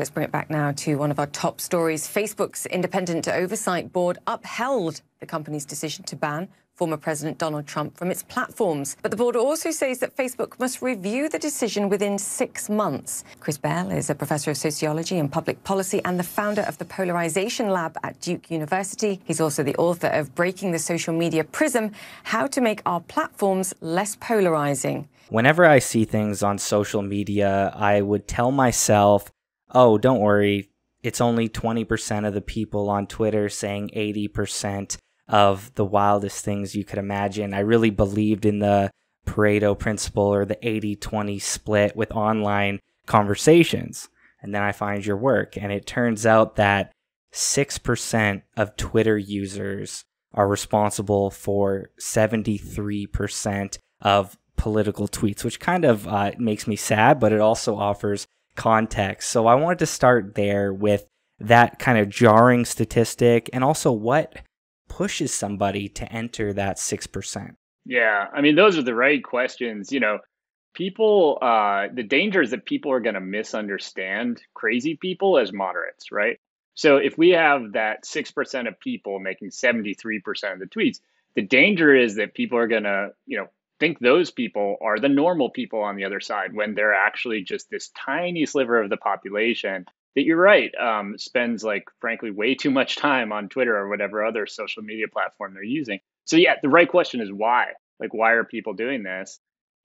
let's bring it back now to one of our top stories. Facebook's independent oversight board upheld the company's decision to ban former President Donald Trump from its platforms. But the board also says that Facebook must review the decision within 6 months. Chris Bell is a professor of sociology and public policy and the founder of the Polarization Lab at Duke University. He's also the author of Breaking the Social Media Prism: How to Make Our Platforms Less Polarizing. Whenever I see things on social media, I would tell myself, oh, don't worry, it's only 20% of the people on Twitter saying 80% of the wildest things you could imagine. I really believed in the Pareto principle, or the 80-20 split with online conversations. And then I find your work, and it turns out that 6% of Twitter users are responsible for 73% of political tweets, which kind of makes me sad, but it also offers context. So I wanted to start there with that kind of jarring statistic, and also what pushes somebody to enter that 6%. Yeah, I mean, those are the right questions. People, the danger is that people are going to misunderstand crazy people as moderates, right? So if we have that 6% of people making 73% of the tweets, the danger is that people are going to, think those people are the normal people on the other side, when they're actually just this tiny sliver of the population that, you're right, spends, frankly, way too much time on Twitter or whatever other social media platform they're using. So yeah, the right question is why? Why are people doing this?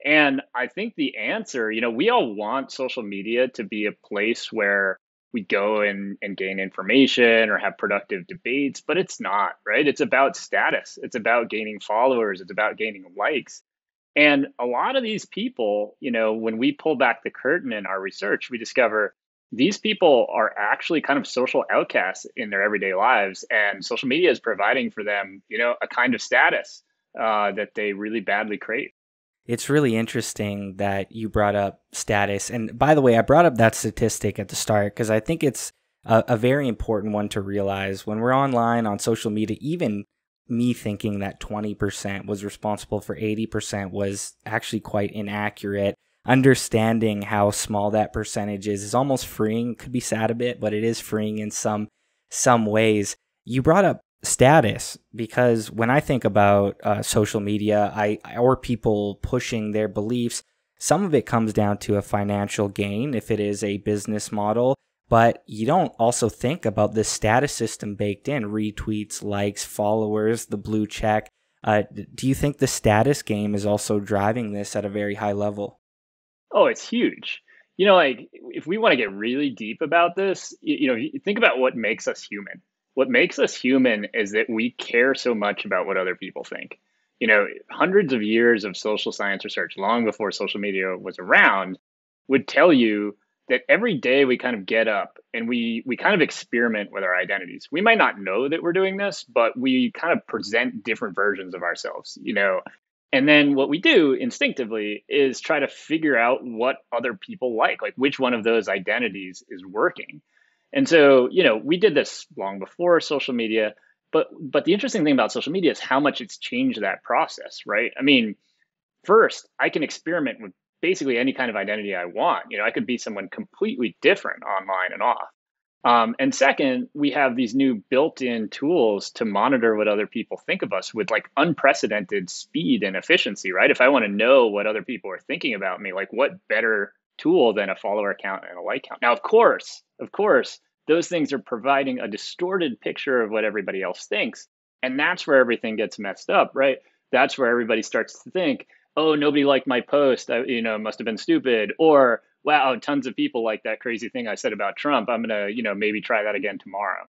And I think the answer, we all want social media to be a place where we go and gain information or have productive debates, but it's not, right? It's about status. It's about gaining followers. It's about gaining likes. And a lot of these people, when we pull back the curtain in our research, we discover these people are actually kind of social outcasts in their everyday lives. And social media is providing for them, a kind of status that they really badly crave. It's really interesting that you brought up status. And by the way, I brought up that statistic at the start because I think it's a very important one to realize. When we're online on social media, even me thinking that 20% was responsible for 80% was actually quite inaccurate. Understanding how small that percentage is almost freeing. Could be sad a bit, but it is freeing in some ways. You brought up status because when I think about social media, or people pushing their beliefs, some of it comes down to a financial gain if it is a business model. But you don't also think about the status system baked in: retweets, likes, followers, the blue check. Do you think the status game is also driving this at a very high level? Oh, it's huge. If we want to get really deep about this, think about what makes us human. What makes us human is that we care so much about what other people think. Hundreds of years of social science research, long before social media was around, would tell you that every day we kind of get up and we kind of experiment with our identities. We might not know that we're doing this, but we kind of present different versions of ourselves, And then what we do instinctively is try to figure out what other people like which one of those identities is working. And so, we did this long before social media, but the interesting thing about social media is how much it's changed that process, right? I mean, first, I can experiment with basically any kind of identity I want. I could be someone completely different online and off. And second, we have these new built-in tools to monitor what other people think of us with unprecedented speed and efficiency, right? If I want to know what other people are thinking about me, what better tool than a follower count and a like count? Now, of course, those things are providing a distorted picture of what everybody else thinks. And that's where everything gets messed up, right? That's where everybody starts to think, oh, nobody liked my post, must have been stupid. Or, wow, tons of people like that crazy thing I said about Trump. I'm going to, maybe try that again tomorrow.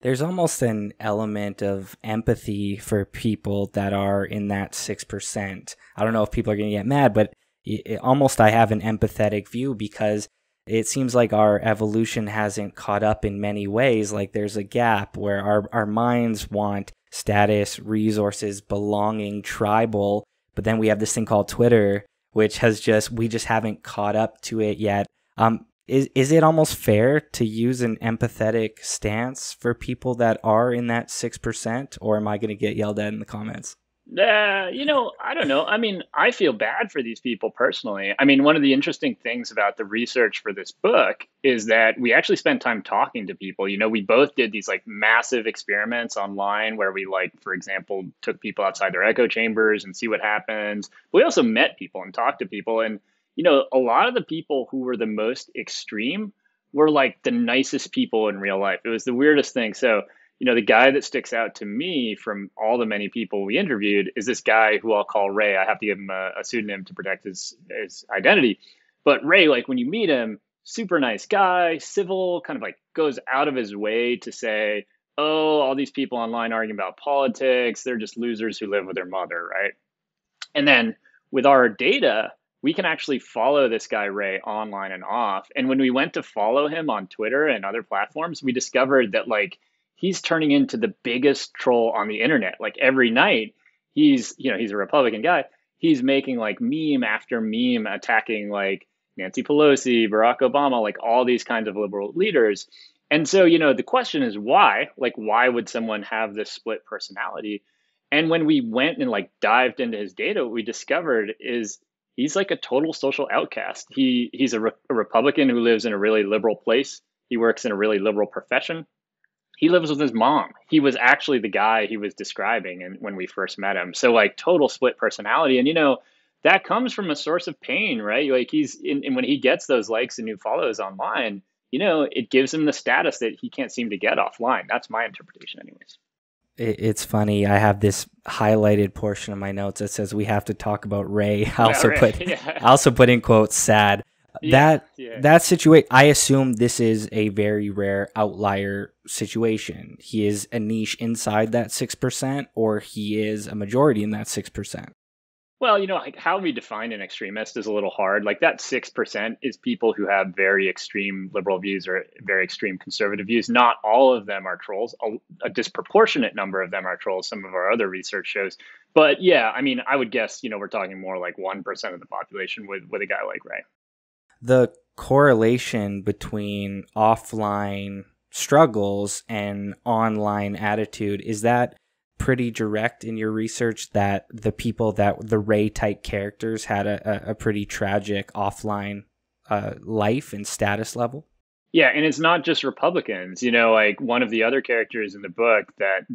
There's almost an element of empathy for people that are in that 6%. I don't know if people are going to get mad, but I have an empathetic view because it seems like our evolution hasn't caught up in many ways. There's a gap where our minds want status, resources, belonging, tribal. But then we have this thing called Twitter, which we just haven't caught up to it yet. Is it almost fair to use an empathetic stance for people that are in that 6%, or am I going to get yelled at in the comments? I don't know. I mean, I feel bad for these people personally. I mean, one of the interesting things about the research for this book is that we actually spent time talking to people. We both did these like massive experiments online where we like, for example, took people outside their echo chambers and see what happens. But we also met people and talked to people. And, a lot of the people who were the most extreme were like the nicest people in real life. It was the weirdest thing. So, the guy that sticks out to me from all the many people we interviewed is this guy who I'll call Ray. I have to give him a pseudonym to protect his identity. But Ray, like when you meet him, super nice guy, civil, kind of like goes out of his way to say, oh, all these people online arguing about politics, they're just losers who live with their mother, right? And then with our data, we can actually follow this guy Ray online and off. And when we went to follow him on Twitter and other platforms, we discovered that like he's turning into the biggest troll on the internet. Like every night, he's a Republican guy. He's making like meme after meme attacking like Nancy Pelosi, Barack Obama, like all these kinds of liberal leaders. And so, the question is why? Like, why would someone have this split personality? And when we went and like dived into his data, what we discovered is he's like a total social outcast. He's a Republican who lives in a really liberal place. He works in a really liberal profession. He lives with his mom. He was actually the guy he was describing and when we first met him. So like total split personality. And that comes from a source of pain, right? Like and when he gets those likes and new follows online, it gives him the status that he can't seem to get offline. That's my interpretation anyways. It's funny. I have this highlighted portion of my notes that says we have to talk about Ray. I also put in quotes sad. That situation, I assume this is a very rare outlier situation. He is a niche inside that 6%, or he is a majority in that 6%. Well, like how we define an extremist is a little hard. Like that 6% is people who have very extreme liberal views or very extreme conservative views. Not all of them are trolls. A disproportionate number of them are trolls. Some of our other research shows. But yeah, I mean, I would guess, we're talking more like 1% of the population with a guy like Ray. The correlation between offline struggles and online attitude, is that pretty direct in your research, that the people that the Ray type characters had a pretty tragic offline life and status level? Yeah, and it's not just Republicans. Like one of the other characters in the book that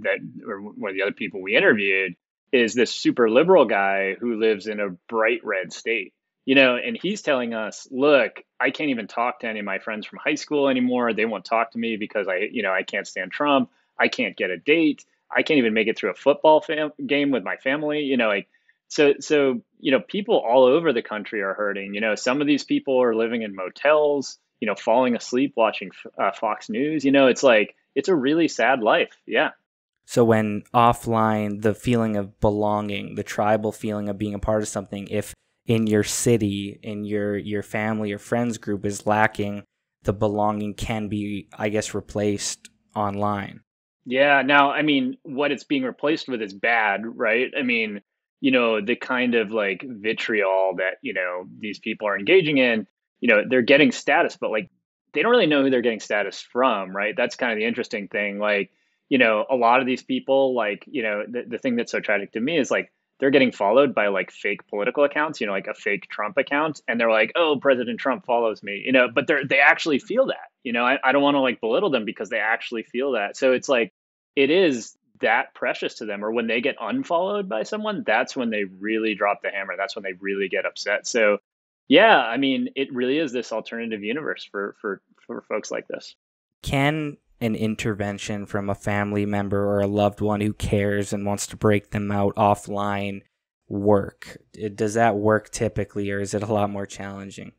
or one of the other people we interviewed is this super liberal guy who lives in a bright red state. And he's telling us, look, I can't even talk to any of my friends from high school anymore. They won't talk to me because I can't stand Trump. I can't get a date. I can't even make it through a football game with my family. Like so people all over the country are hurting. Some of these people are living in motels, falling asleep watching Fox News. It's like it's a really sad life. Yeah. So when offline, the feeling of belonging, the tribal feeling of being a part of something, if in your city, in your family or friends group is lacking, the belonging can be, I guess, replaced online. Yeah. Now, I mean, what it's being replaced with is bad, right? I mean, the kind of like vitriol that, these people are engaging in, they're getting status, but like they don't really know who they're getting status from, right? That's kind of the interesting thing. Like, a lot of these people, like, the thing that's so tragic to me is like they're getting followed by like fake political accounts, like a fake Trump account. And they're like, oh, President Trump follows me, but they actually feel that, I don't want to like belittle them because they actually feel that. So it's like, it is that precious to them. Or when they get unfollowed by someone, that's when they really drop the hammer. That's when they really get upset. So yeah, I mean, it really is this alternative universe for folks like this. Can an intervention from a family member or a loved one who cares and wants to break them out offline work? Does that work typically, or is it a lot more challenging?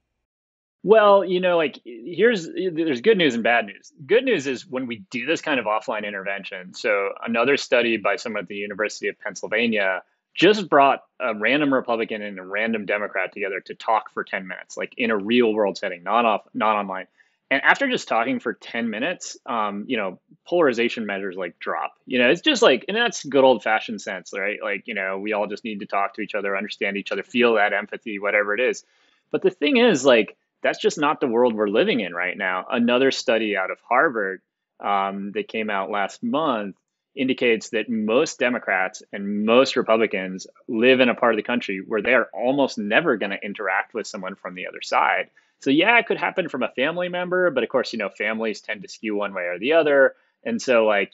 Well, like there's good news and bad news. Good news is when we do this kind of offline intervention. So another study by someone at the University of Pennsylvania just brought a random Republican and a random Democrat together to talk for 10 minutes, like in a real world setting, not online. And after just talking for 10 minutes, polarization measures like drop. It's just like, and that's good old fashioned sense, right? Like, we all just need to talk to each other, understand each other, feel that empathy, whatever it is. But the thing is, like, that's just not the world we're living in right now. Another study out of Harvard that came out last month, indicates that most Democrats and most Republicans live in a part of the country where they are almost never going to interact with someone from the other side. So yeah, it could happen from a family member, but of course, families tend to skew one way or the other. And so like,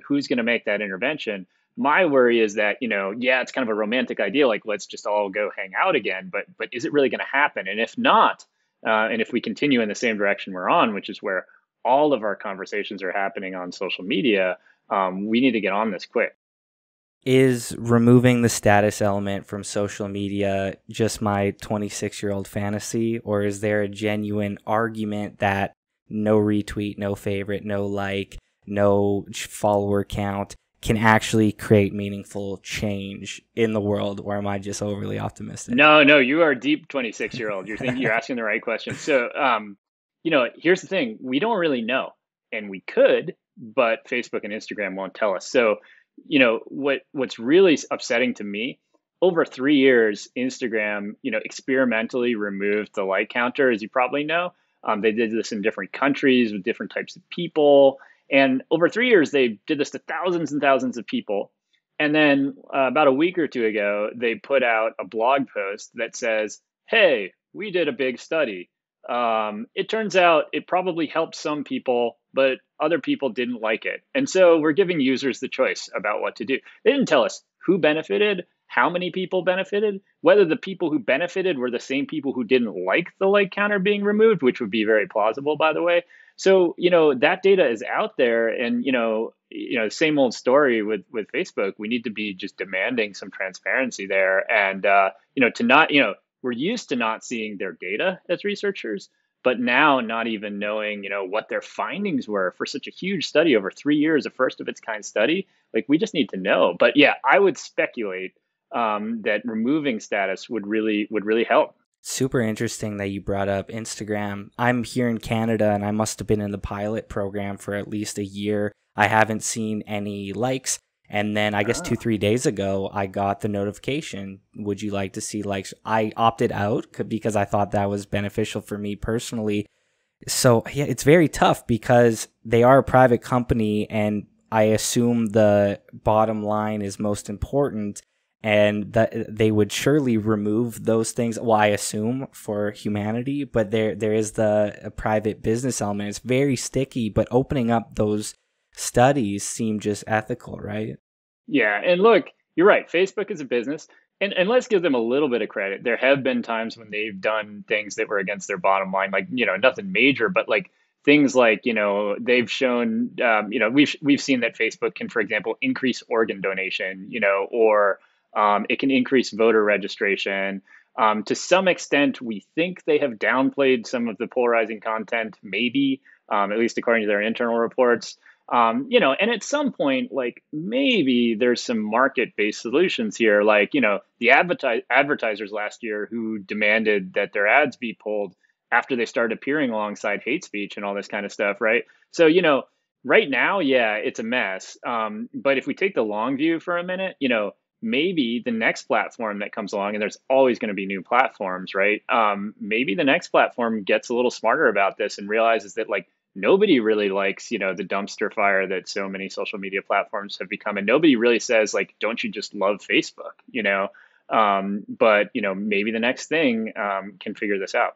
who's going to make that intervention? My worry is that, yeah, it's kind of a romantic idea, like let's just all go hang out again, but is it really going to happen? And if not, and if we continue in the same direction we're on, which is where all of our conversations are happening on social media, we need to get on this quick. Is removing the status element from social media just my 26-year-old fantasy, or is there a genuine argument that no retweet, no favorite, no like, no follower count can actually create meaningful change in the world, or am I just overly optimistic? No, you are a deep 26-year-old. You're asking the right question. So, here's the thing: we don't really know, and we could, but Facebook and Instagram won't tell us. So, what's really upsetting to me, over 3 years, Instagram, experimentally removed the like counter, as you probably know. They did this in different countries with different types of people. And over 3 years, they did this to thousands and thousands of people. And then about a week or two ago, they put out a blog post that says, hey, we did a big study. It turns out it probably helped some people, but other people didn't like it. And so we're giving users the choice about what to do. They didn't tell us who benefited, how many people benefited, whether the people who benefited were the same people who didn't like the like counter being removed, which would be very plausible, by the way. So, that data is out there, and, same old story with Facebook. We need to be just demanding some transparency there. And, to not, we're used to not seeing their data as researchers, but now not even knowing, what their findings were for such a huge study over 3 years, a first of its kind study. Like, we just need to know. But yeah, I would speculate that removing status would really help. Super interesting that you brought up Instagram. I'm here in Canada, and I must have been in the pilot program for at least a year. I haven't seen any likes. And then I guess 2-3 days ago, I got the notification, would you like to see likes? I opted out because I thought that was beneficial for me personally. So yeah, it's very tough because they are a private company, and I assume the bottom line is most important, and that they would surely remove those things. Well, I assume for humanity, but there is a private business element. It's very sticky, but opening up those studies seem just ethical, right? Yeah, and look, you're right. Facebook is a business, and let's give them a little bit of credit. There have been times when they've done things that were against their bottom line, like nothing major, but like things like they've shown we've seen that Facebook can, for example, increase organ donation, or it can increase voter registration. To some extent, we think they have downplayed some of the polarizing content, maybe, at least according to their internal reports. And at some point, like maybe there's some market-based solutions here, like, the advertisers last year who demanded that their ads be pulled after they started appearing alongside hate speech and all this kind of stuff, right? So, right now, yeah, it's a mess. But if we take the long view for a minute, maybe the next platform that comes along, and there's always going to be new platforms, right? Maybe the next platform gets a little smarter about this and realizes that, like, nobody really likes, the dumpster fire that so many social media platforms have become. And nobody really says, like, don't you just love Facebook, but, maybe the next thing can figure this out.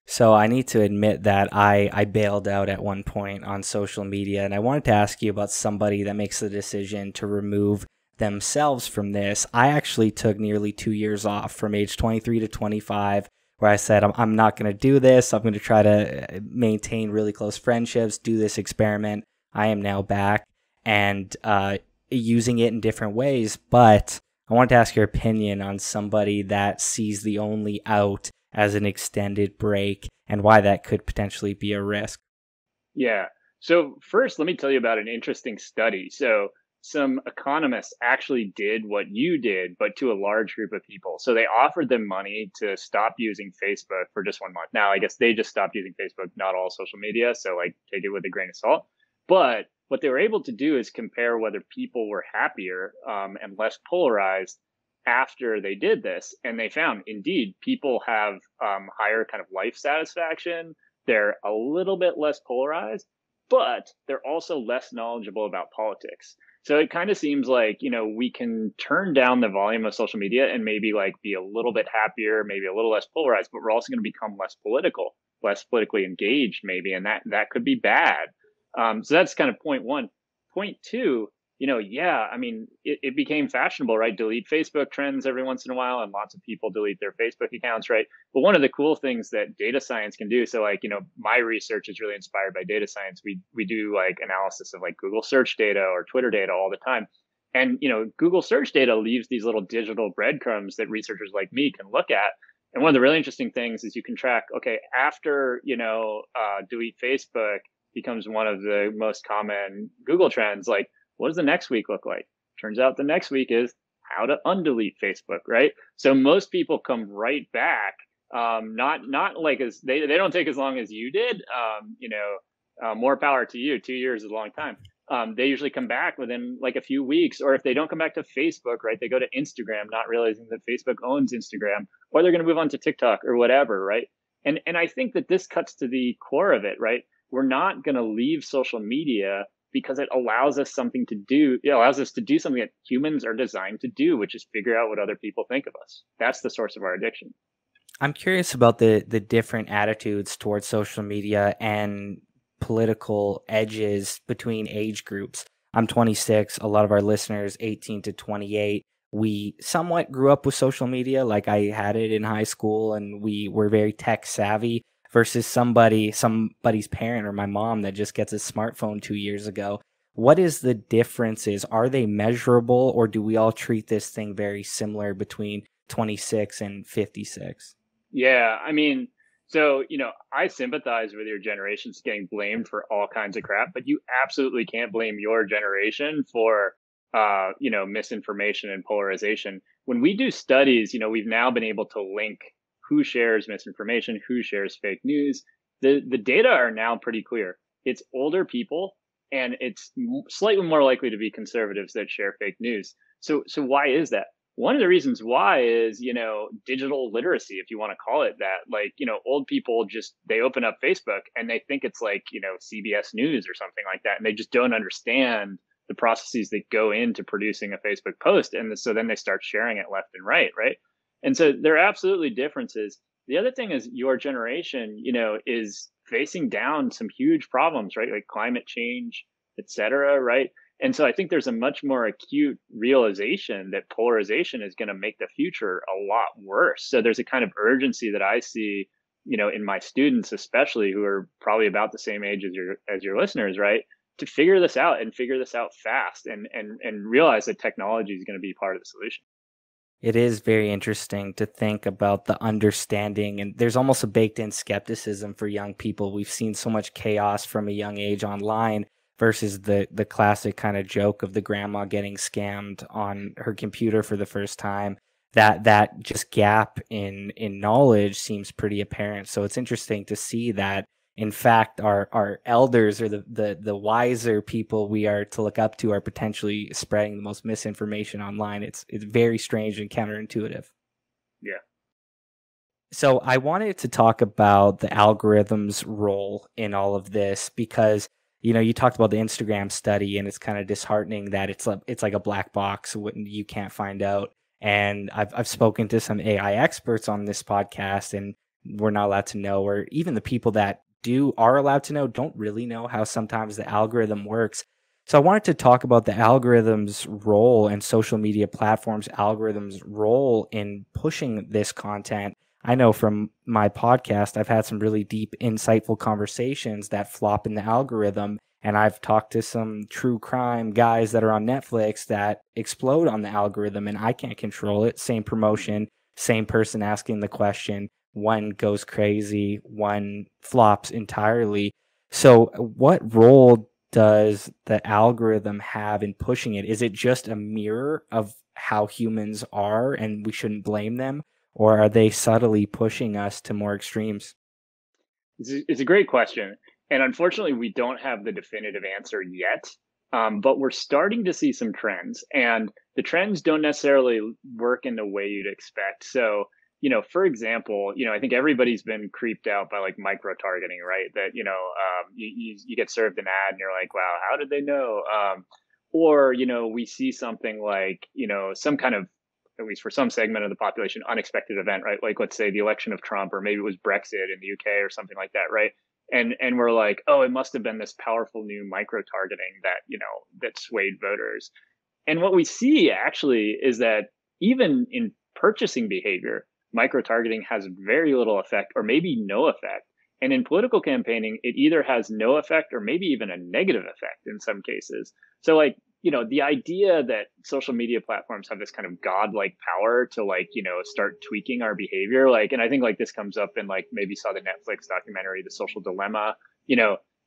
So I need to admit that I bailed out at one point on social media, and I wanted to ask you about somebody that makes the decision to remove themselves from this. I actually took nearly 2 years off from age 23 to 25, where I said, I'm not going to do this. I'm going to try to maintain really close friendships, do this experiment. I am now back and using it in different ways. But I wanted to ask your opinion on somebody that sees the only out as an extended break and why that could potentially be a risk. Yeah. So first, let me tell you about an interesting study. So some economists actually did what you did, but to a large group of people. So they offered them money to stop using Facebook for just 1 month. Now, I guess they just stopped using Facebook, not all social media. So like take it with a grain of salt. But what they were able to do is compare whether people were happier and less polarized after they did this. And they found, indeed, people have higher kind of life satisfaction. They're a little bit less polarized, but they're also less knowledgeable about politics. So it kind of seems like, we can turn down the volume of social media and maybe like be a little bit happier, maybe a little less polarized, but we're also going to become less political, less politically engaged, maybe. And that could be bad. So that's kind of point one. Point two, yeah, I mean, it became fashionable, right? Delete Facebook trends every once in a while, and lots of people delete their Facebook accounts, right? But one of the cool things that data science can do, so like, my research is really inspired by data science. We do like analysis of like Google search data or Twitter data all the time. And, Google search data leaves these little digital breadcrumbs that researchers like me can look at. And one of the really interesting things is you can track, okay, after, delete Facebook becomes one of the most common Google trends, like, what does the next week look like? Turns out the next week is how to undelete Facebook, right? So most people come right back. Not like as they don't take as long as you did. More power to you. 2 years is a long time. They usually come back within like a few weeks, or if they don't come back to Facebook, right, they go to Instagram, not realizing that Facebook owns Instagram, or they're going to move on to TikTok or whatever, right? And I think that this cuts to the core of it, right? We're not going to leave social media because it allows us something to do. It allows us to do something that humans are designed to do, which is figure out what other people think of us. That's the source of our addiction. I'm curious about the different attitudes towards social media and political edges between age groups. I'm 26. A lot of our listeners, 18 to 28, we somewhat grew up with social media, like I had it in high school, and we were very tech savvy. Versus somebody's parent or my mom that just gets a smartphone 2 years ago. What is the differences? Are they measurable, or do we all treat this thing very similar between 26 and 56? Yeah, I mean, so, I sympathize with your generations getting blamed for all kinds of crap, but you absolutely can't blame your generation for, misinformation and polarization. When we do studies, we've now been able to link who shares misinformation, who shares fake news. The data are now pretty clear. It's older people, and it's slightly more likely to be conservatives that share fake news. So why is that? One of the reasons why is, digital literacy, if you want to call it that. Like, old people they open up Facebook and they think it's like, CBS News or something like that. And they just don't understand the processes that go into producing a Facebook post. And so then they start sharing it left and right. Right. And so there are absolutely differences. The other thing is your generation, is facing down some huge problems, right? Like climate change, et cetera. Right. And so I think there's a much more acute realization that polarization is going to make the future a lot worse. So there's a kind of urgency that I see, in my students, especially who are probably about the same age as your listeners, right? To figure this out and figure this out fast and realize that technology is going to be part of the solution. It is very interesting to think about the understanding, and there's almost a baked in skepticism for young people. We've seen so much chaos from a young age online versus the classic kind of joke of the grandma getting scammed on her computer for the first time. That just gap in knowledge seems pretty apparent. So it's interesting to see that in fact our elders or the wiser people we are to look up to are potentially spreading the most misinformation online. It's very strange and counterintuitive. Yeah. So I wanted to talk about the algorithm's role in all of this because you talked about the Instagram study, and it's kind of disheartening that it's like a black box when you can't find out. And I've spoken to some AI experts on this podcast, and we're not allowed to know, or even the people that are allowed to know don't really know how sometimes the algorithm works. So I wanted to talk about the algorithm's role and social media platforms' algorithm's role in pushing this content. I know from my podcast, I've had some really deep, insightful conversations that flop in the algorithm. And I've talked to some true crime guys that are on Netflix that explode on the algorithm, and I can't control it. Same promotion, same person asking the question. One goes crazy, one flops entirely. So what role does the algorithm have in pushing it? Is it just a mirror of how humans are and we shouldn't blame them? Or are they subtly pushing us to more extremes? It's a great question. And unfortunately, we don't have the definitive answer yet. But we're starting to see some trends. And the trends don't necessarily work in the way you'd expect. So, for example, I think everybody's been creeped out by like micro targeting, right? That, you get served an ad and you're like, wow, how did they know? or, we see something like, some kind of, at least for some segment of the population, unexpected event, right? Like, let's say the election of Trump, or maybe it was Brexit in the UK or something like that, right? And we're like, oh, it must have been this powerful new micro targeting that, that swayed voters. And what we see actually is that even in purchasing behavior, micro targeting has very little effect or maybe no effect. And in political campaigning, it either has no effect or maybe even a negative effect in some cases. So, like, the idea that social media platforms have this kind of godlike power to, like, start tweaking our behavior, like, and I think like this comes up in, like, maybe saw the Netflix documentary, The Social Dilemma,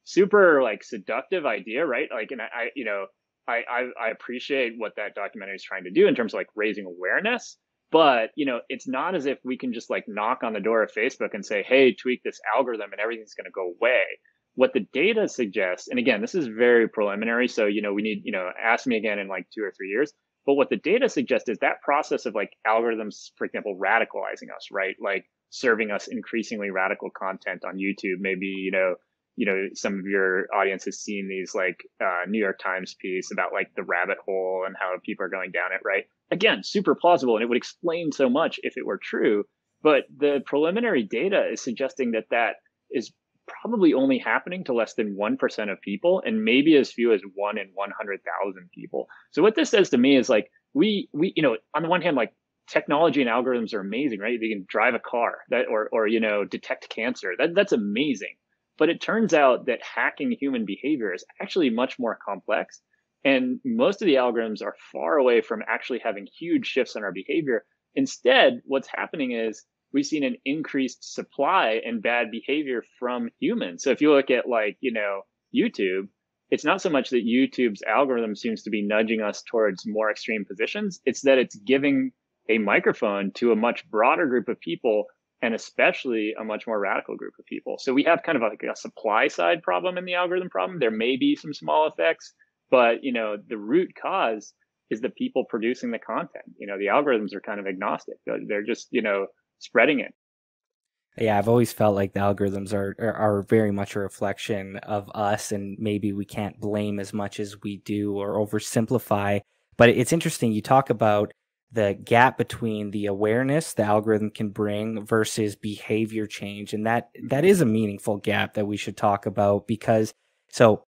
super like seductive idea, right? Like, and I appreciate what that documentary is trying to do in terms of like raising awareness. But, it's not as if we can just like knock on the door of Facebook and say, hey, tweak this algorithm and everything's going to go away. What the data suggests, and again, this is very preliminary. So, we need, ask me again in like 2 or 3 years. But what the data suggests is that process of like algorithms, for example, radicalizing us, right? Like serving us increasingly radical content on YouTube. Maybe, some of your audience has seen these like New York Times piece about like the rabbit hole and how people are going down it, right? Again, super plausible, and it would explain so much if it were true. But the preliminary data is suggesting that that is probably only happening to less than 1% of people, and maybe as few as 1 in 100,000 people. So what this says to me is like, we, on the one hand, like technology and algorithms are amazing, right? They can drive a car or detect cancer. That's amazing. But it turns out that hacking human behavior is actually much more complex. And most of the algorithms are far away from actually having huge shifts in our behavior. Instead, what's happening is we've seen an increased supply and bad behavior from humans. So if you look at like, YouTube, it's not so much that YouTube's algorithm seems to be nudging us towards more extreme positions. It's that it's giving a microphone to a much broader group of people, and especially a much more radical group of people. So we have kind of like a supply side problem in the algorithm problem. There may be some small effects, but, the root cause is the people producing the content. The algorithms are kind of agnostic. They're just, spreading it. Yeah, I've always felt like the algorithms are very much a reflection of us, and maybe we can't blame as much as we do or oversimplify. But it's interesting, you talk about the gap between the awareness the algorithm can bring versus behavior change. And that is a meaningful gap that we should talk about, because, so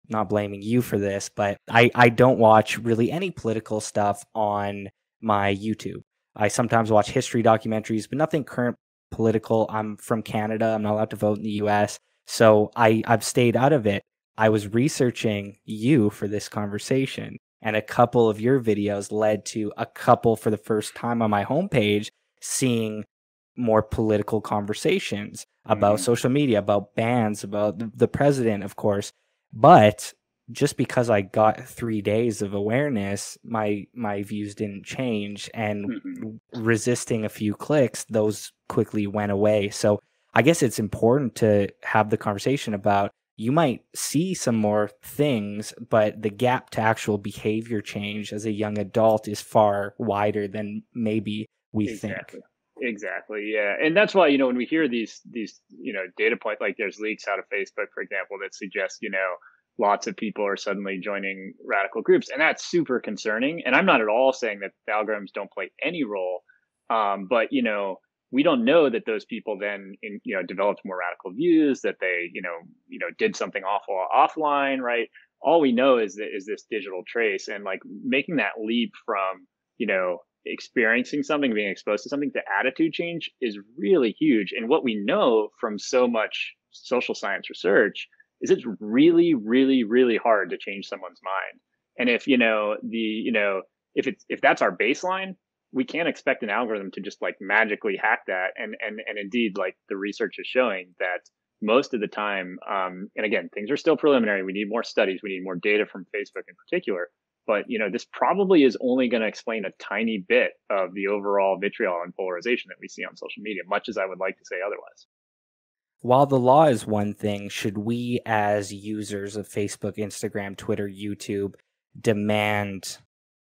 not blaming you for this, but I don't watch really any political stuff on my YouTube. I sometimes watch history documentaries, but nothing current political. I'm from Canada. I'm not allowed to vote in the US. So I've stayed out of it. I was researching you for this conversation, and a couple of your videos led to a couple for the first time on my homepage seeing more political conversations about social media, about bans, about the president, of course. But just because I got 3 days of awareness, my views didn't change, and resisting a few clicks, those quickly went away. So I guess it's important to have the conversation about, you might see some more things, but the gap to actual behavior change as a young adult is far wider than maybe we think. Exactly. Yeah. And that's why, when we hear these, data points, like there's leaks out of Facebook, for example, that suggest, lots of people are suddenly joining radical groups. And that's super concerning. And I'm not at all saying that the algorithms don't play any role. But, we don't know that those people then, developed more radical views, that they, did something awful offline, right? All we know is this digital trace, and like making that leap from, experiencing something, being exposed to something, to attitude change is really huge. And what we know from so much social science research is it's really, really, really hard to change someone's mind. And if, if that's our baseline, we can't expect an algorithm to just like magically hack that. And indeed, like the research is showing that most of the time, and again, things are still preliminary. We need more studies. We need more data from Facebook in particular. But, this probably is only going to explain a tiny bit of the overall vitriol and polarization that we see on social media, much as I would like to say otherwise. While the law is one thing, should we as users of Facebook, Instagram, Twitter, YouTube demand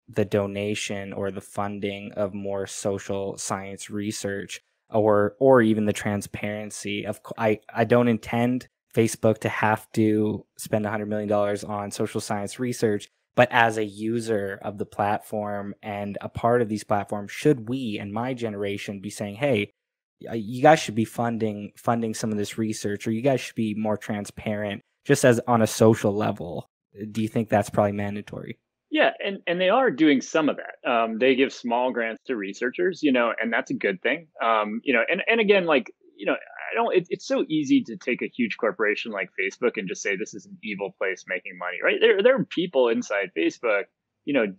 the donation or the funding of more social science research, or even the transparency of, I don't intend Facebook to have to spend $100 million on social science research, But as a user of the platform and a part of these platforms, should we and my generation be saying, hey, you guys should be funding some of this research, or you guys should be more transparent just as on a social level? Do you think that's probably mandatory? Yeah, and they are doing some of that. They give small grants to researchers, and that's a good thing. And again, like, I don't. It's so easy to take a huge corporation like Facebook and just say this is an evil place making money, right? There are people inside Facebook,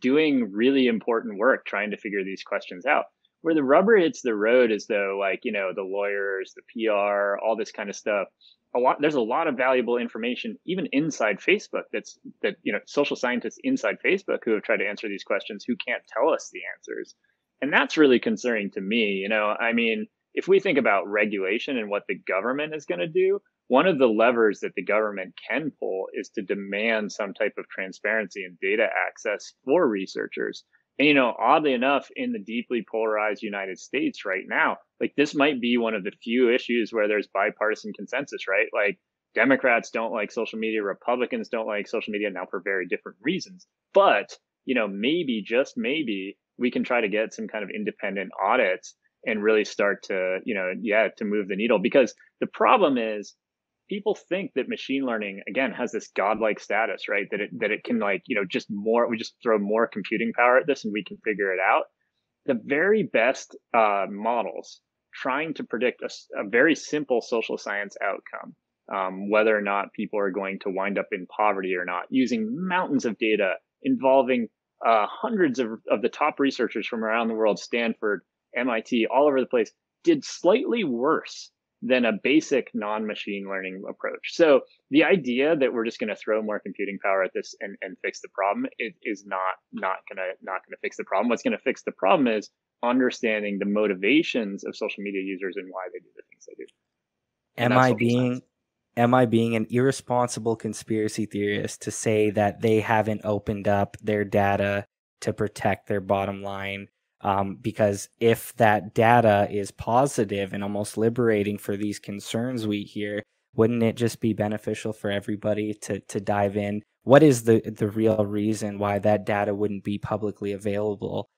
doing really important work trying to figure these questions out. Where the rubber hits the road is though, like, the lawyers, the PR, all this kind of stuff. There's a lot of valuable information even inside Facebook that social scientists inside Facebook who have tried to answer these questions who can't tell us the answers. And that's really concerning to me. I mean, if we think about regulation and what the government is going to do, one of the levers that the government can pull is to demand some type of transparency and data access for researchers. And, oddly enough, in the deeply polarized United States right now, like, this might be one of the few issues where there's bipartisan consensus, right? Like, Democrats don't like social media, Republicans don't like social media now for very different reasons. But, maybe, just maybe, we can try to get some kind of independent audits and really start to, to move the needle. Because the problem is, people think that machine learning again has this godlike status, right? That it can, like, we just throw more computing power at this and we can figure it out. The very best models trying to predict a very simple social science outcome, whether or not people are going to wind up in poverty or not, using mountains of data involving hundreds of the top researchers from around the world, Stanford, MIT, all over the place, did slightly worse than a basic non-machine learning approach. So the idea that we're just going to throw more computing power at this and fix the problem is not gonna fix the problem. What's going to fix the problem is understanding the motivations of social media users and why they do the things they do. And Am I being am I being an irresponsible conspiracy theorist to say that they haven't opened up their data to protect their bottom line? Because if that data is positive and almost liberating for these concerns we hear, wouldn't it just be beneficial for everybody to dive in? What is the real reason why that data wouldn't be publicly available,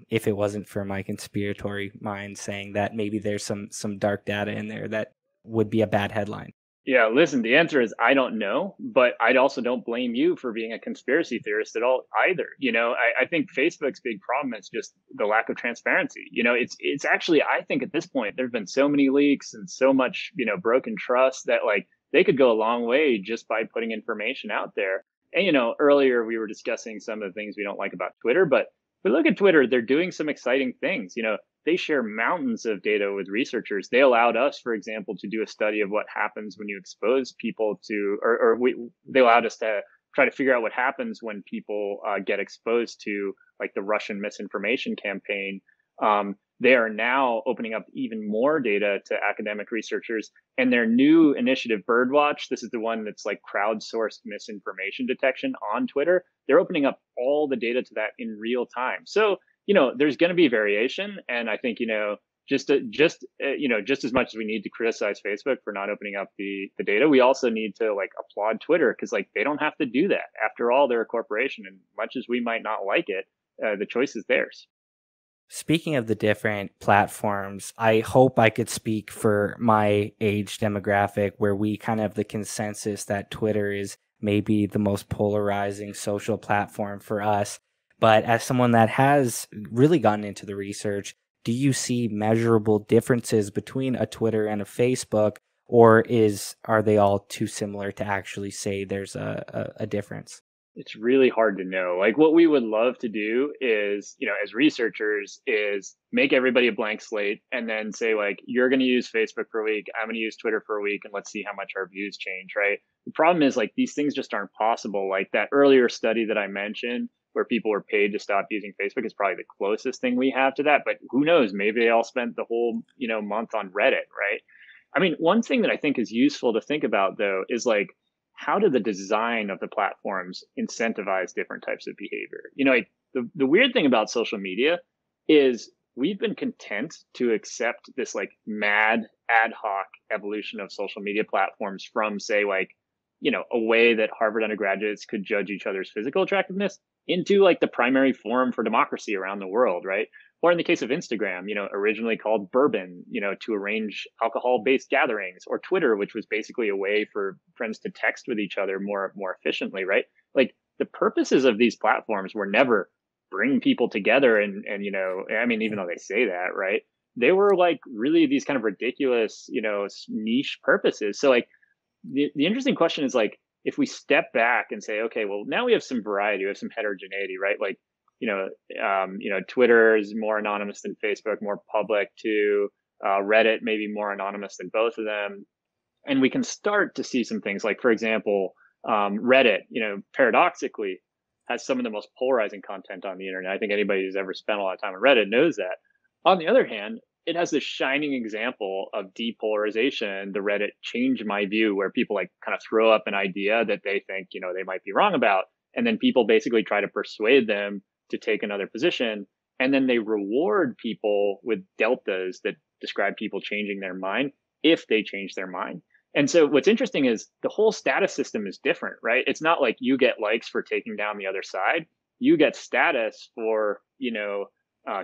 if it wasn't for my conspiratory mind saying that maybe there's some dark data in there that would be a bad headline? Yeah, listen, the answer is I don't know, but I also don't blame you for being a conspiracy theorist at all either. I think Facebook's big problem is just the lack of transparency. It's actually, I think at this point, there've been so many leaks and so much, broken trust that, like, they could go a long way just by putting information out there. And, earlier we were discussing some of the things we don't like about Twitter, but look at Twitter, they're doing some exciting things. They share mountains of data with researchers. They allowed us, for example, to do a study of what happens when you expose people to, they allowed us to try to figure out what happens when people get exposed to, like, the Russian misinformation campaign. They are now opening up even more data to academic researchers, and their new initiative, Birdwatch, this is the one that's like crowdsourced misinformation detection on Twitter. They're opening up all the data to that in real time. So, there's going to be variation. And I think, just as much as we need to criticize Facebook for not opening up the data, we also need to, like, applaud Twitter, because, like, they don't have to do that. After all, they're a corporation. And much as we might not like it, the choice is theirs. Speaking of the different platforms, I hope I could speak for my age demographic where we kind of have the consensus that Twitter is maybe the most polarizing social platform for us. But as someone that has really gotten into the research, do you see measurable differences between a Twitter and a Facebook, or are they all too similar to actually say there's a difference? It's really hard to know. Like, what we would love to do is, as researchers, is make everybody a blank slate and then say, like, you're going to use Facebook for a week, I'm going to use Twitter for a week, and let's see how much our views change, right? The problem is, like, these things just aren't possible. Like, that earlier study that I mentioned where people were paid to stop using Facebook is probably the closest thing we have to that. But who knows? Maybe they all spent the whole, month on Reddit, right? I mean, one thing that I think is useful to think about, though, is, like, how do the design of the platforms incentivize different types of behavior? Like, the weird thing about social media is we've been content to accept this, like, mad ad hoc evolution of social media platforms from, say, like, a way that Harvard undergraduates could judge each other's physical attractiveness into like the primary forum for democracy around the world, right? Or in the case of Instagram, originally called Bourbon, to arrange alcohol-based gatherings, or Twitter, which was basically a way for friends to text with each other more efficiently, right? Like the purposes of these platforms were never bring people together and I mean, even though they say that, right? They were like really these kind of ridiculous, niche purposes. So like the interesting question is like, if we step back and say, okay, well, now we have some variety, we have some heterogeneity, right? Like, Twitter is more anonymous than Facebook, more public too. Reddit maybe more anonymous than both of them, and we can start to see some things like, for example, Reddit, paradoxically, has some of the most polarizing content on the internet. I think anybody who's ever spent a lot of time on Reddit knows that. On the other hand, it has this shining example of depolarization, the Reddit change my view, where people like kind of throw up an idea that they think, they might be wrong about. And then people basically try to persuade them to take another position. And then they reward people with deltas that describe people changing their mind if they change their mind. And so what's interesting is the whole status system is different, right? It's not like you get likes for taking down the other side. You get status for,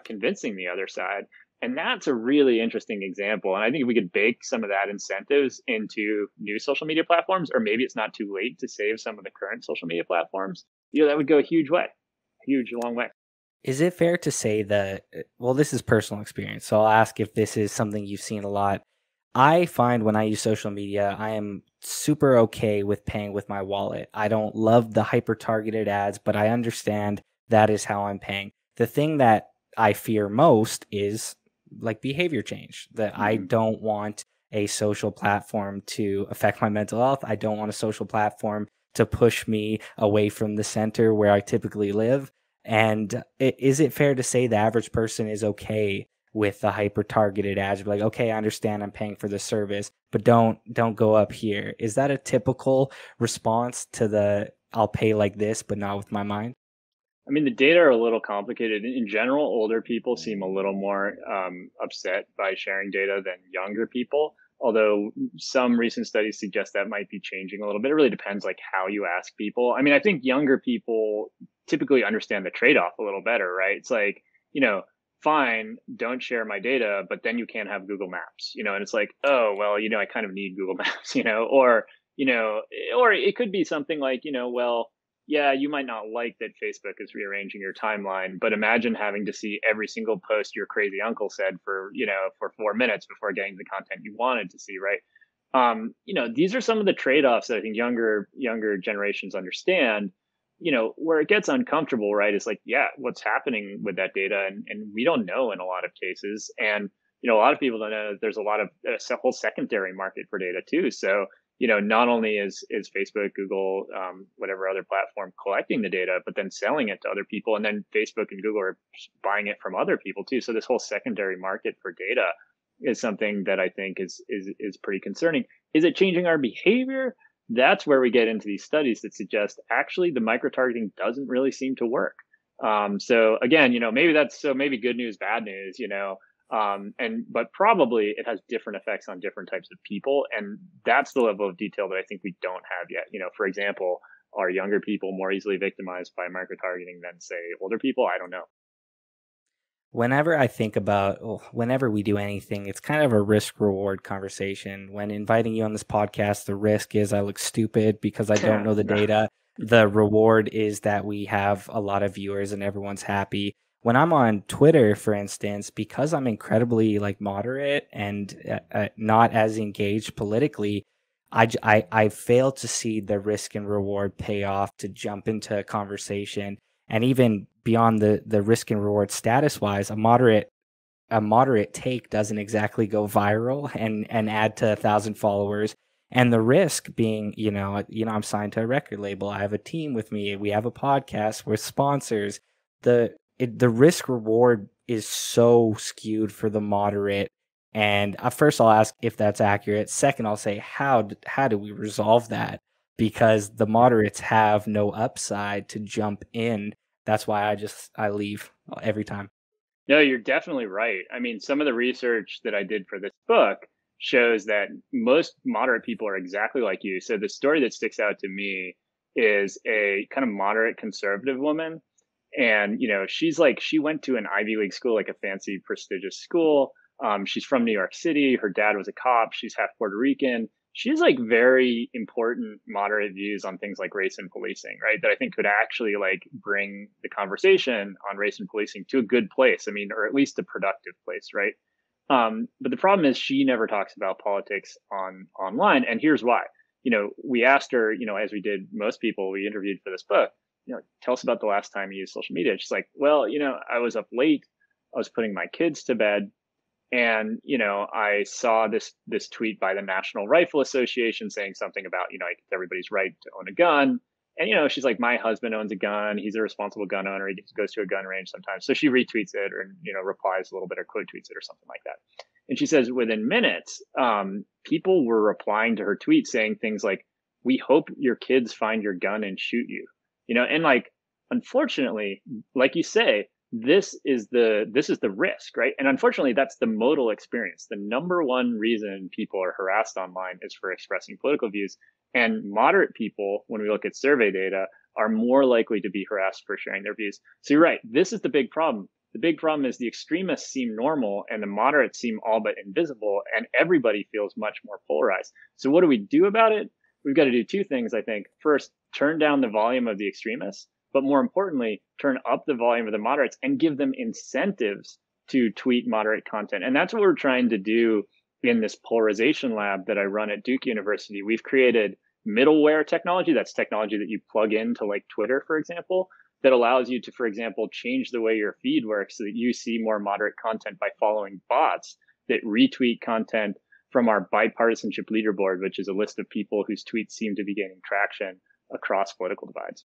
convincing the other side. And that's a really interesting example. And I think if we could bake some of that incentives into new social media platforms, or maybe it's not too late to save some of the current social media platforms, that would go a huge way, long way. Is it fair to say that, well, this is personal experience, so I'll ask if this is something you've seen a lot. I find when I use social media, I am super okay with paying with my wallet. I don't love the hyper-targeted ads, but I understand that is how I'm paying. The thing that I fear most is like behavior change, that I don't want a social platform to affect my mental health. I don't want a social platform to push me away from the center where I typically live. And is it fair to say the average person is okay with the hyper targeted ads? Like, okay, I understand I'm paying for the service, but don't go up here. Is that a typical response to the I'll pay like this, but not with my mind? I mean, the data are a little complicated. In general, older people seem a little more upset by sharing data than younger people. Although some recent studies suggest that might be changing a little bit. It really depends like how you ask people. I mean, I think younger people typically understand the trade-off a little better, right? It's like, fine, don't share my data, but then you can't have Google Maps, and it's like, oh, well, I kind of need Google Maps, or, or it could be something like, well, yeah, you might not like that Facebook is rearranging your timeline, but imagine having to see every single post your crazy uncle said for, for 4 minutes before getting the content you wanted to see, right? These are some of the trade-offs that I think younger generations understand. Where it gets uncomfortable, right, is like, yeah, what's happening with that data, and we don't know in a lot of cases, and a lot of people don't know that there's a lot of a whole secondary market for data too. So not only is Facebook, Google, whatever other platform collecting the data, but then selling it to other people. And then Facebook and Google are buying it from other people too. So this whole secondary market for data is something that I think is pretty concerning. Is it changing our behavior? That's where we get into these studies that suggest actually the micro-targeting doesn't really seem to work. So again, maybe good news, bad news, but probably it has different effects on different types of people. And that's the level of detail that I think we don't have yet. For example, are younger people more easily victimized by micro-targeting than, say, older people? I don't know. Whenever I think about, whenever we do anything, it's kind of a risk reward conversation. When inviting you on this podcast, the risk is I look stupid because I don't know the data. The reward is that we have a lot of viewers and everyone's happy. When I'm on Twitter, for instance, because I'm incredibly like moderate and not as engaged politically, I fail to see the risk and reward payoff to jump into a conversation. And even beyond the risk and reward status wise, a moderate take doesn't exactly go viral and add to 1,000 followers. And the risk being, I'm signed to a record label. I have a team with me. We have a podcast with sponsors. The risk reward is so skewed for the moderate. And first I'll ask if that's accurate. Second, I'll say, how do we resolve that? Because the moderates have no upside to jump in. That's why I leave every time. No, you're definitely right. I mean, some of the research that I did for this book shows that most moderate people are exactly like you. So the story that sticks out to me is a kind of moderate conservative woman. And, she went to an Ivy League school, like a fancy, prestigious school. She's from New York City. Her dad was a cop. She's half Puerto Rican. She has like very important moderate views on things like race and policing, right? That I think could actually like bring the conversation on race and policing to a good place. I mean, or at least a productive place, right? But the problem is she never talks about politics online. And here's why. We asked her, as we did most people we interviewed for this book, tell us about the last time you used social media. She's like, well, I was up late. I was putting my kids to bed. And, I saw this tweet by the National Rifle Association saying something about, like, it's everybody's right to own a gun. And, she's like, my husband owns a gun. He's a responsible gun owner. He goes to a gun range sometimes. So she retweets it or, replies a little bit or quote tweets it or something like that. And she says within minutes, people were replying to her tweet saying things like, we hope your kids find your gun and shoot you, and like, unfortunately, like you say, this is the risk, right? And unfortunately, that's the modal experience. The number one reason people are harassed online is for expressing political views. And moderate people, when we look at survey data, are more likely to be harassed for sharing their views. So you're right. This is the big problem. The big problem is the extremists seem normal and the moderates seem all but invisible, and everybody feels much more polarized. So what do we do about it? We've got to do two things, I think. First, turn down the volume of the extremists, but more importantly, turn up the volume of the moderates and give them incentives to tweet moderate content. And that's what we're trying to do in this polarization lab that I run at Duke University. We've created middleware technology. That's technology that you plug into like Twitter, for example, that allows you to, for example, change the way your feed works so that you see more moderate content by following bots that retweet content from our bipartisanship leaderboard, which is a list of people whose tweets seem to be gaining traction across political divides.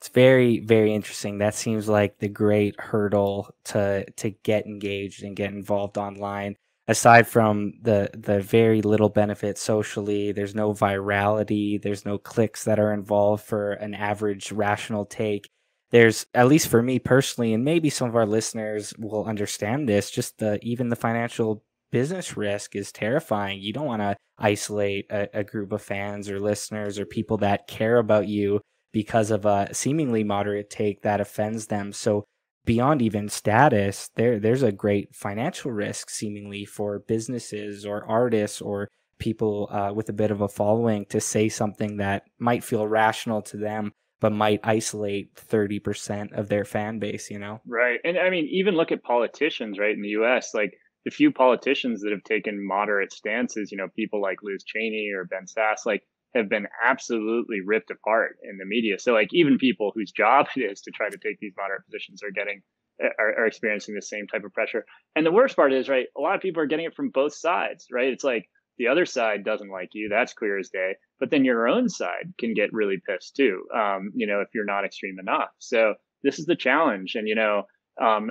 It's very, very interesting. That seems like the great hurdle to get engaged and get involved online. Aside from the very little benefit socially, there's no virality, there's no clicks that are involved for an average rational take. There's, at least for me personally, and maybe some of our listeners will understand this, just even the financial business risk is terrifying. You don't want to isolate a group of fans or listeners or people that care about you because of a seemingly moderate take that offends them. So beyond even status, there's a great financial risk seemingly for businesses or artists or people with a bit of a following to say something that might feel rational to them, but might isolate 30% of their fan base, Right. And I mean, even look at politicians, right, in the US, like the few politicians that have taken moderate stances, people like Liz Cheney or Ben Sasse, like, have been absolutely ripped apart in the media. So like even people whose job it is to try to take these moderate positions are experiencing the same type of pressure. And the worst part is, right, a lot of people are getting it from both sides, right? It's like the other side doesn't like you. That's clear as day. But then your own side can get really pissed too, if you're not extreme enough. So this is the challenge. And,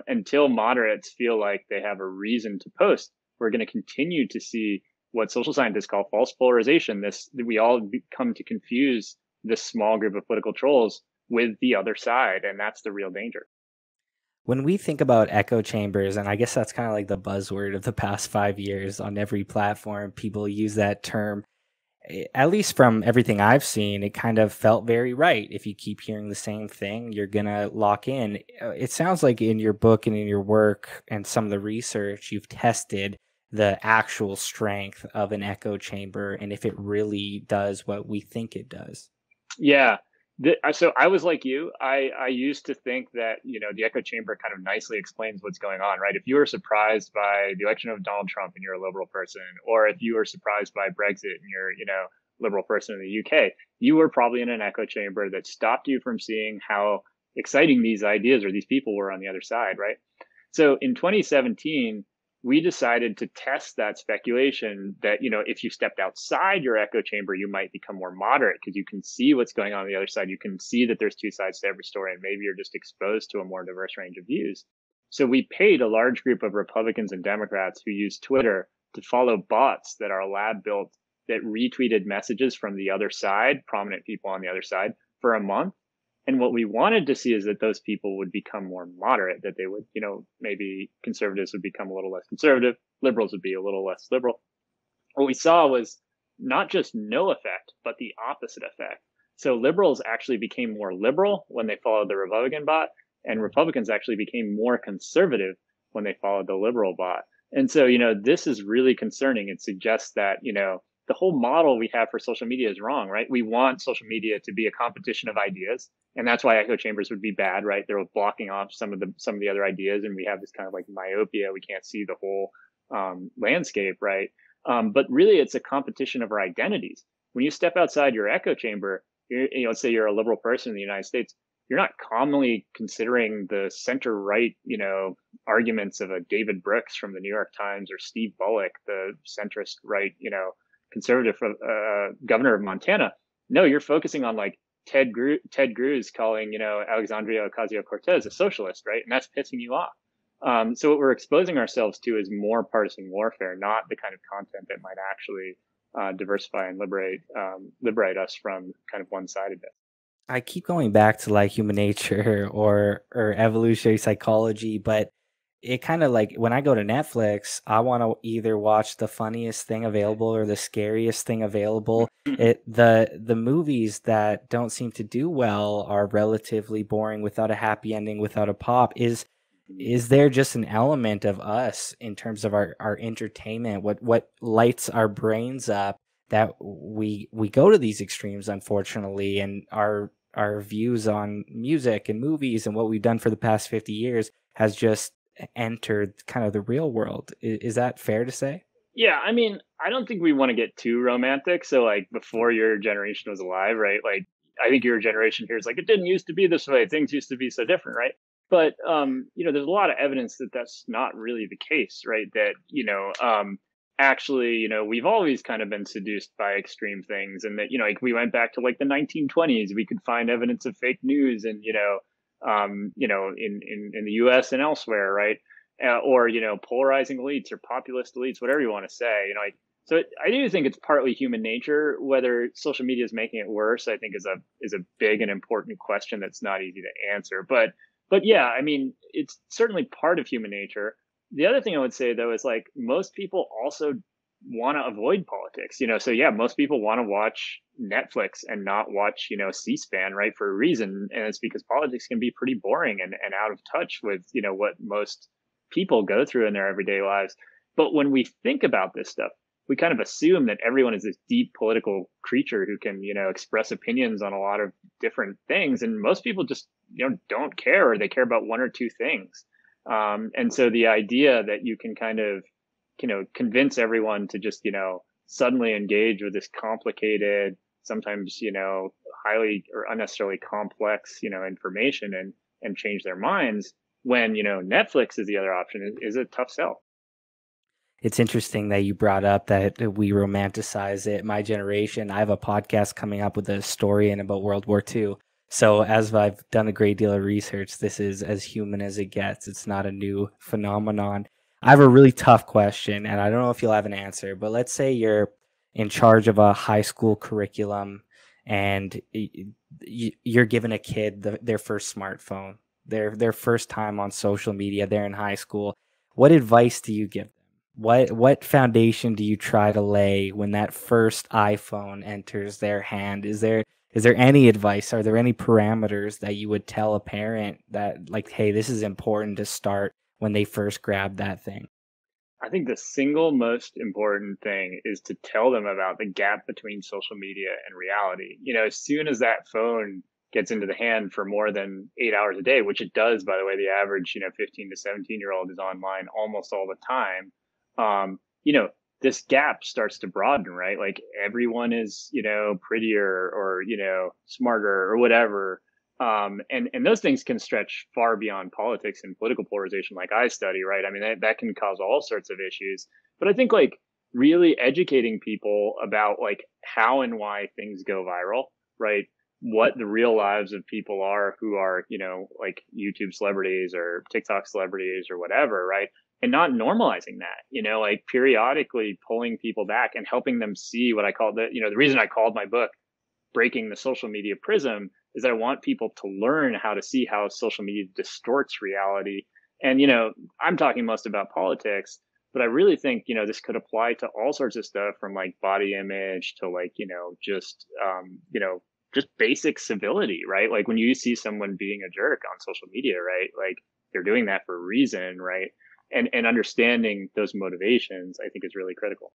until moderates feel like they have a reason to post, we're going to continue to see what social scientists call false polarization. We all come to confuse this small group of political trolls with the other side, and that's the real danger. When we think about echo chambers, and I guess that's kind of like the buzzword of the past 5 years on every platform, people use that term. At least from everything I've seen, it kind of felt very right. If you keep hearing the same thing, you're going to lock in. It sounds like in your book and in your work and some of the research, you've tested the actual strength of an echo chamber and if it really does what we think it does. Yeah. So I was like you. I used to think that, the echo chamber kind of nicely explains what's going on, right? If you were surprised by the election of Donald Trump and you're a liberal person, or if you were surprised by Brexit and you're, liberal person in the UK, you were probably in an echo chamber that stopped you from seeing how exciting these ideas or these people were on the other side, right? So in 2017, we decided to test that speculation that, if you stepped outside your echo chamber, you might become more moderate because you can see what's going on the other side. You can see that there's two sides to every story, and maybe you're just exposed to a more diverse range of views. So we paid a large group of Republicans and Democrats who use Twitter to follow bots that our lab built that retweeted messages from the other side, prominent people on the other side, for a month. And what we wanted to see is that those people would become more moderate, that they would, maybe conservatives would become a little less conservative, liberals would be a little less liberal. what we saw was not just no effect, but the opposite effect. So liberals actually became more liberal when they followed the Republican bot, and Republicans actually became more conservative when they followed the liberal bot. And so, this is really concerning. It suggests that, the whole model we have for social media is wrong, right? We want social media to be a competition of ideas. And that's why echo chambers would be bad, right? They're blocking off some of the other ideas. And we have this kind of like myopia. We can't see the whole landscape, right? But really, it's a competition of our identities. When you step outside your echo chamber, let's say you're a liberal person in the United States, you're not commonly considering the center right, arguments of a David Brooks from the New York Times or Steve Bullock, the centrist right, conservative governor of Montana. No, you're focusing on like Ted Cruz calling, Alexandria Ocasio-Cortez a socialist, right? And that's pissing you off. So what we're exposing ourselves to is more partisan warfare, not the kind of content that might actually diversify and liberate us from kind of one-sidedness. I keep going back to like human nature or evolutionary psychology, but it kind of like when I go to Netflix, I want to either watch the funniest thing available or the scariest thing available. The movies that don't seem to do well are relatively boring without a happy ending, without a pop. Is there just an element of us in terms of our entertainment, what lights our brains up, that we go to these extremes, unfortunately, and our views on music and movies and what we've done for the past 50 years has just entered kind of the real world. Is that fair to say? Yeah, I mean, I don't think we want to get too romantic. So like before your generation was alive, right? Like I think your generation here is like, it didn't used to be this way. Things used to be so different, right? But there's a lot of evidence that that's not really the case, right? That, actually, we've always kind of been seduced by extreme things, and that, like we went back to like the 1920s, we could find evidence of fake news and, in the US and elsewhere, right? Or, polarizing elites or populist elites, whatever you want to say, so I do think it's partly human nature. Whether social media is making it worse, I think is a big and important question that's not easy to answer. But yeah, I mean, it's certainly part of human nature. The other thing I would say though is like most people also want to avoid politics, so yeah, most people want to watch Netflix and not watch, C-SPAN, right? For a reason. And it's because politics can be pretty boring and out of touch with, what most people go through in their everyday lives. But when we think about this stuff, we kind of assume that everyone is this deep political creature who can, express opinions on a lot of different things. And most people just, don't care, or they care about one or two things. And so the idea that you can kind of, convince everyone to just, suddenly engage with this complicated, sometimes, highly or unnecessarily complex, information and change their minds when, Netflix is the other option is a tough sell. It's interesting that you brought up that we romanticize it. My generation, I have a podcast coming up with a historian about World War II. So as I've done a great deal of research, this is as human as it gets. It's not a new phenomenon. I have a really tough question, and I don't know if you'll have an answer, but let's say you're in charge of a high school curriculum and you're giving a kid their first smartphone, their first time on social media. They're in high school. What advice do you give? What foundation do you try to lay when that first iPhone enters their hand? Is there any advice? Are there any parameters that you would tell a parent that like, hey, this is important to start when they first grab that thing? I think the single most important thing is to tell them about the gap between social media and reality. As soon as that phone gets into the hand for more than 8 hours a day, which it does, by the way, the average, 15 to 17-year-old is online almost all the time. um, you know, this gap starts to broaden, right? Like everyone is, prettier or, smarter or whatever. And those things can stretch far beyond politics and political polarization, like I study, right? I mean, that can cause all sorts of issues. But I think like really educating people about like how and why things go viral, right? What the real lives of people are who are, like YouTube celebrities or TikTok celebrities or whatever, right? And not normalizing that, like periodically pulling people back and helping them see what I call the reason I called my book Breaking the Social Media Prism is I want people to learn how to see how social media distorts reality. And, I'm talking most about politics, But I really think, this could apply to all sorts of stuff from like body image to like, just basic civility, right? Like when you see someone being a jerk on social media, right? Like they're doing that for a reason, right? And understanding those motivations, I think, is really critical.